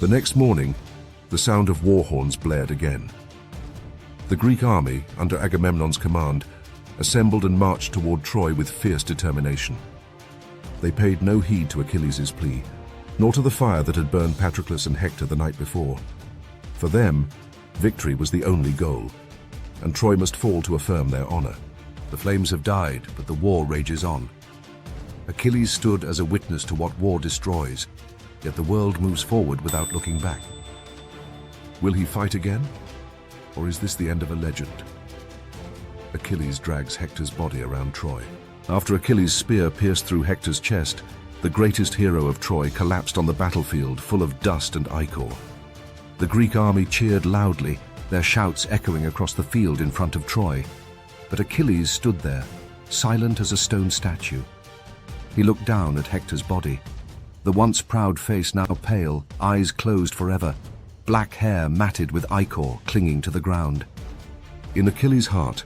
The next morning, the sound of war horns blared again. The Greek army, under Agamemnon's command, assembled and marched toward Troy with fierce determination. They paid no heed to Achilles' plea, nor to the fire that had burned Patroclus and Hector the night before. For them, victory was the only goal, and Troy must fall to affirm their honor. The flames have died, but the war rages on. Achilles stood as a witness to what war destroys, yet the world moves forward without looking back. Will he fight again? Or is this the end of a legend? Achilles drags Hector's body around Troy. After Achilles' spear pierced through Hector's chest, the greatest hero of Troy collapsed on the battlefield full of dust and ichor. The Greek army cheered loudly, their shouts echoing across the field in front of Troy. But Achilles stood there, silent as a stone statue. He looked down at Hector's body. The once proud face now pale, eyes closed forever, black hair matted with ichor clinging to the ground. In Achilles' heart,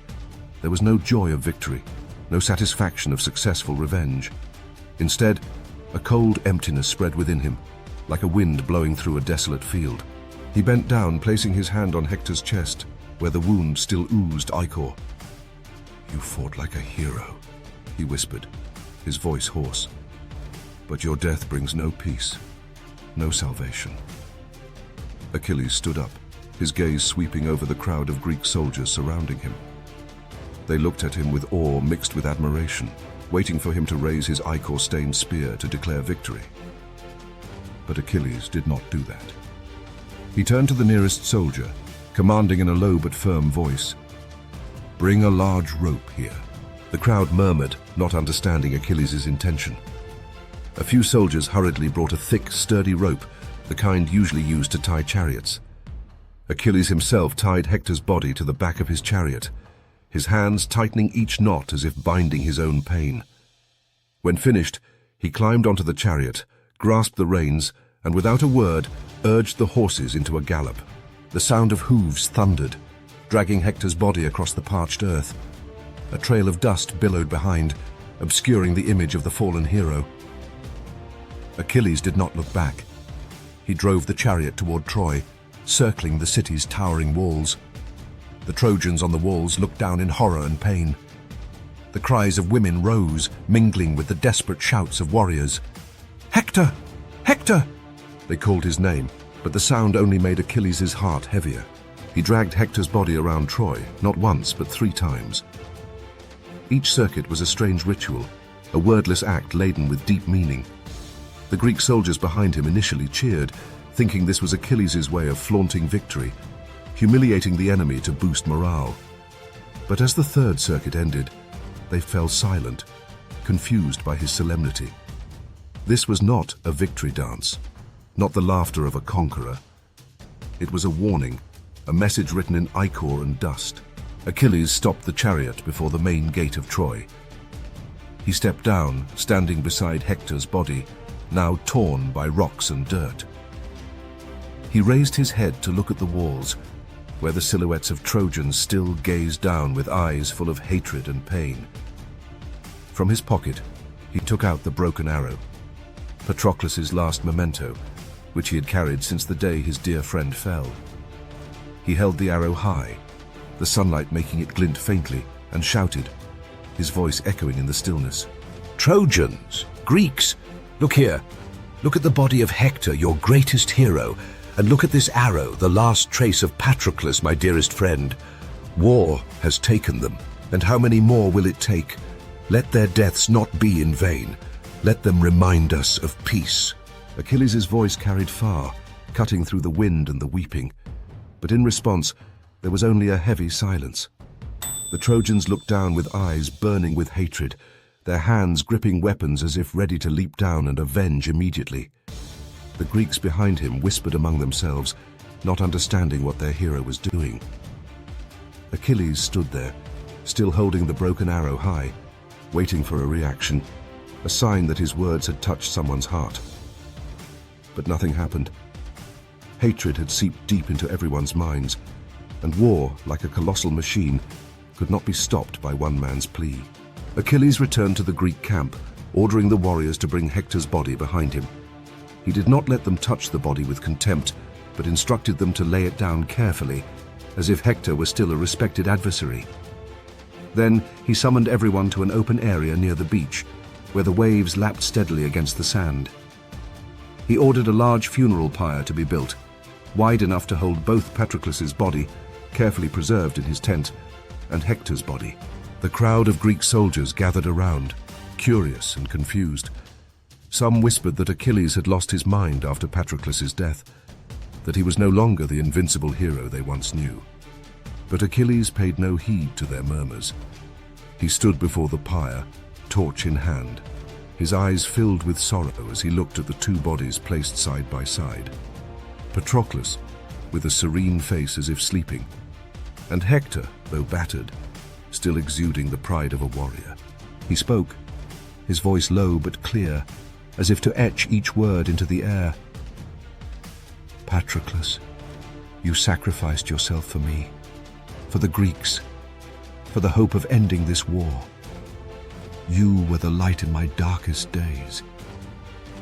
there was no joy of victory, no satisfaction of successful revenge. Instead, a cold emptiness spread within him, like a wind blowing through a desolate field. He bent down, placing his hand on Hector's chest, where the wound still oozed ichor. "You fought like a hero," he whispered, his voice hoarse. "But your death brings no peace, no salvation." Achilles stood up, his gaze sweeping over the crowd of Greek soldiers surrounding him. They looked at him with awe mixed with admiration, waiting for him to raise his ichor-stained spear to declare victory. But Achilles did not do that. He turned to the nearest soldier, commanding in a low but firm voice, "Bring a large rope here." The crowd murmured, not understanding Achilles' intention. A few soldiers hurriedly brought a thick, sturdy rope, the kind usually used to tie chariots. Achilles himself tied Hector's body to the back of his chariot, his hands tightening each knot as if binding his own pain. When finished, he climbed onto the chariot, grasped the reins, and without a word, urged the horses into a gallop. The sound of hooves thundered, dragging Hector's body across the parched earth. A trail of dust billowed behind, obscuring the image of the fallen hero. Achilles did not look back. He drove the chariot toward Troy, circling the city's towering walls. The Trojans on the walls looked down in horror and pain. The cries of women rose, mingling with the desperate shouts of warriors. "Hector! Hector!" They called his name, but the sound only made Achilles' heart heavier. He dragged Hector's body around Troy, not once but 3 times. Each circuit was a strange ritual, a wordless act laden with deep meaning. The Greek soldiers behind him initially cheered, thinking this was Achilles' way of flaunting victory, humiliating the enemy to boost morale. But as the 3rd circuit ended, they fell silent, confused by his solemnity. This was not a victory dance, not the laughter of a conqueror. It was a warning, a message written in ichor and dust. Achilles stopped the chariot before the main gate of Troy. He stepped down, standing beside Hector's body, now torn by rocks and dirt. He raised his head to look at the walls, where the silhouettes of Trojans still gazed down with eyes full of hatred and pain. From his pocket, he took out the broken arrow, Patroclus' last memento, which he had carried since the day his dear friend fell. He held the arrow high, the sunlight making it glint faintly, and shouted, his voice echoing in the stillness. "Trojans! Greeks! Look here! Look at the body of Hector, your greatest hero, and look at this arrow, the last trace of Patroclus, my dearest friend. War has taken them, and how many more will it take? Let their deaths not be in vain. Let them remind us of peace." Achilles' voice carried far, cutting through the wind and the weeping. But in response, there was only a heavy silence. The Trojans looked down with eyes burning with hatred, their hands gripping weapons as if ready to leap down and avenge immediately. The Greeks behind him whispered among themselves, not understanding what their hero was doing. Achilles stood there, still holding the broken arrow high, waiting for a reaction, a sign that his words had touched someone's heart. But nothing happened. Hatred had seeped deep into everyone's minds, and war, like a colossal machine, could not be stopped by one man's plea. Achilles returned to the Greek camp, ordering the warriors to bring Hector's body behind him. He did not let them touch the body with contempt, but instructed them to lay it down carefully, as if Hector were still a respected adversary. Then he summoned everyone to an open area near the beach, where the waves lapped steadily against the sand. He ordered a large funeral pyre to be built, wide enough to hold both Patroclus's body, carefully preserved in his tent, and Hector's body. The crowd of Greek soldiers gathered around, curious and confused. Some whispered that Achilles had lost his mind after Patroclus's death, that he was no longer the invincible hero they once knew. But Achilles paid no heed to their murmurs. He stood before the pyre, torch in hand, his eyes filled with sorrow as he looked at the two bodies placed side by side. Patroclus, with a serene face as if sleeping, and Hector, though battered, still exuding the pride of a warrior. He spoke, his voice low but clear, as if to etch each word into the air. Patroclus, you sacrificed yourself for me, for the Greeks, for the hope of ending this war. You were the light in my darkest days,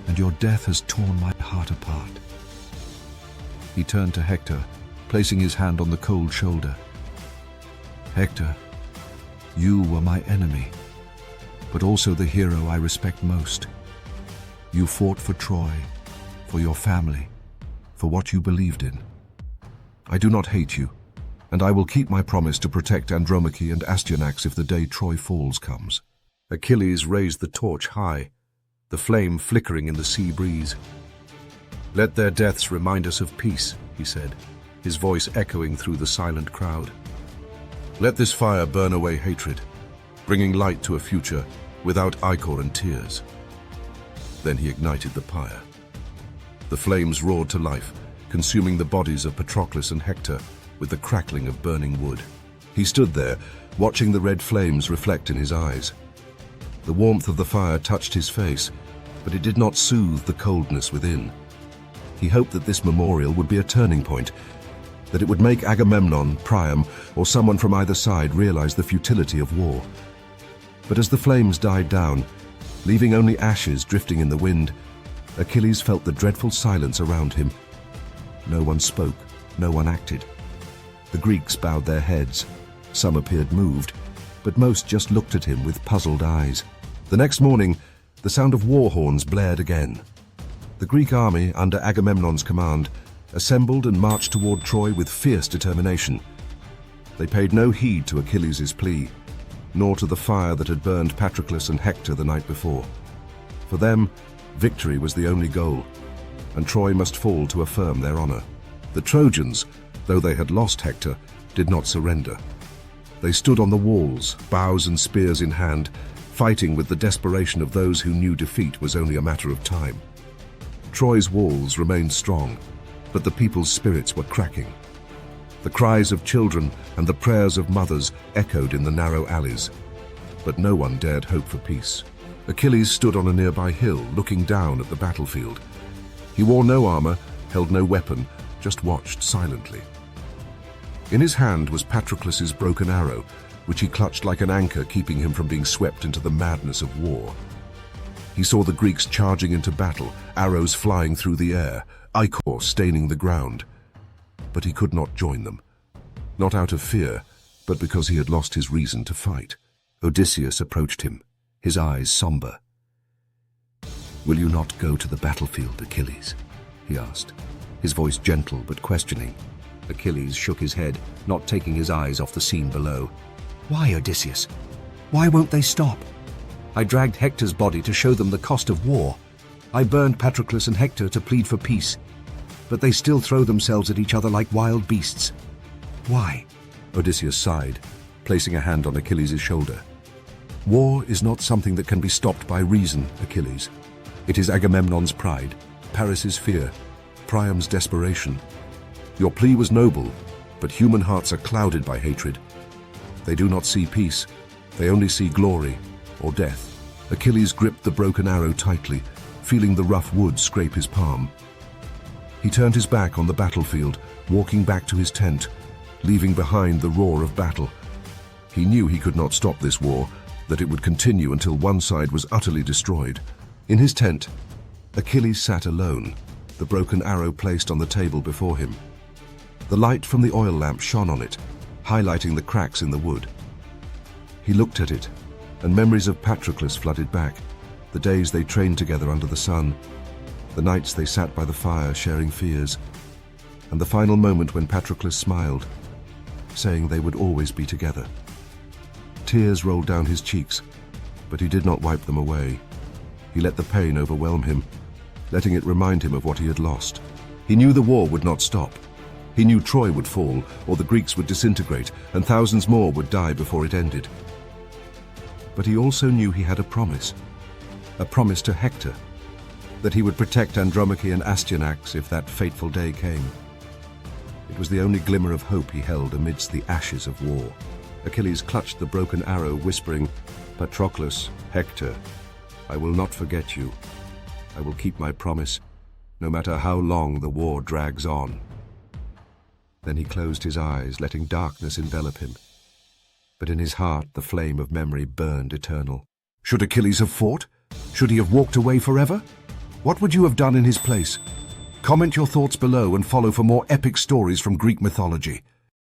and your death has torn my heart apart. He turned to Hector, placing his hand on the cold shoulder. Hector, you were my enemy, but also the hero I respect most. You fought for Troy, for your family, for what you believed in. I do not hate you, and I will keep my promise to protect Andromache and Astyanax if the day Troy falls comes. Achilles raised the torch high, the flame flickering in the sea breeze. Let their deaths remind us of peace, he said, his voice echoing through the silent crowd. Let this fire burn away hatred, bringing light to a future without ichor and tears. Then he ignited the pyre. The flames roared to life, consuming the bodies of Patroclus and Hector with the crackling of burning wood. He stood there, watching the red flames reflect in his eyes. The warmth of the fire touched his face, but it did not soothe the coldness within. He hoped that this memorial would be a turning point, that it would make Agamemnon, Priam, or someone from either side realize the futility of war. But as the flames died down, leaving only ashes drifting in the wind, Achilles felt the dreadful silence around him. No one spoke, no one acted. The Greeks bowed their heads. Some appeared moved, but most just looked at him with puzzled eyes. The next morning, the sound of war horns blared again. The Greek army, under Agamemnon's command, assembled and marched toward Troy with fierce determination. They paid no heed to Achilles' plea, nor to the fire that had burned Patroclus and Hector the night before. For them, victory was the only goal, and Troy must fall to affirm their honor. The Trojans, though they had lost Hector, did not surrender. They stood on the walls, bows and spears in hand, fighting with the desperation of those who knew defeat was only a matter of time. Troy's walls remained strong, but the people's spirits were cracking. The cries of children and the prayers of mothers echoed in the narrow alleys, but no one dared hope for peace. Achilles stood on a nearby hill, looking down at the battlefield. He wore no armor, held no weapon, just watched silently. In his hand was Patroclus's broken arrow, which he clutched like an anchor, keeping him from being swept into the madness of war. He saw the Greeks charging into battle, arrows flying through the air, ichor staining the ground. But he could not join them. Not out of fear, but because he had lost his reason to fight. Odysseus approached him, his eyes somber. "Will you not go to the battlefield, Achilles?" he asked, his voice gentle but questioning. Achilles shook his head, not taking his eyes off the scene below. "Why, Odysseus? Why won't they stop? I dragged Hector's body to show them the cost of war. I burned Patroclus and Hector to plead for peace, but they still throw themselves at each other like wild beasts. Why?" Odysseus sighed, placing a hand on Achilles' shoulder. "War is not something that can be stopped by reason, Achilles. It is Agamemnon's pride, Paris's fear, Priam's desperation. Your plea was noble, but human hearts are clouded by hatred. They do not see peace, they only see glory or death." Achilles gripped the broken arrow tightly, feeling the rough wood scrape his palm. He turned his back on the battlefield, walking back to his tent, leaving behind the roar of battle. He knew he could not stop this war, that it would continue until one side was utterly destroyed. In his tent, Achilles sat alone, the broken arrow placed on the table before him. The light from the oil lamp shone on it, highlighting the cracks in the wood. He looked at it, and memories of Patroclus flooded back, the days they trained together under the sun, the nights they sat by the fire sharing fears, and the final moment when Patroclus smiled, saying they would always be together. Tears rolled down his cheeks, but he did not wipe them away. He let the pain overwhelm him, letting it remind him of what he had lost. He knew the war would not stop. He knew Troy would fall, or the Greeks would disintegrate, and thousands more would die before it ended. But he also knew he had a promise to Hector, that he would protect Andromache and Astyanax if that fateful day came. It was the only glimmer of hope he held amidst the ashes of war. Achilles clutched the broken arrow, whispering, "Patroclus, Hector, I will not forget you. I will keep my promise, no matter how long the war drags on." Then he closed his eyes, letting darkness envelop him. But in his heart the flame of memory burned eternal. Should Achilles have fought? Should he have walked away forever? What would you have done in his place? Comment your thoughts below and follow for more epic stories from Greek mythology.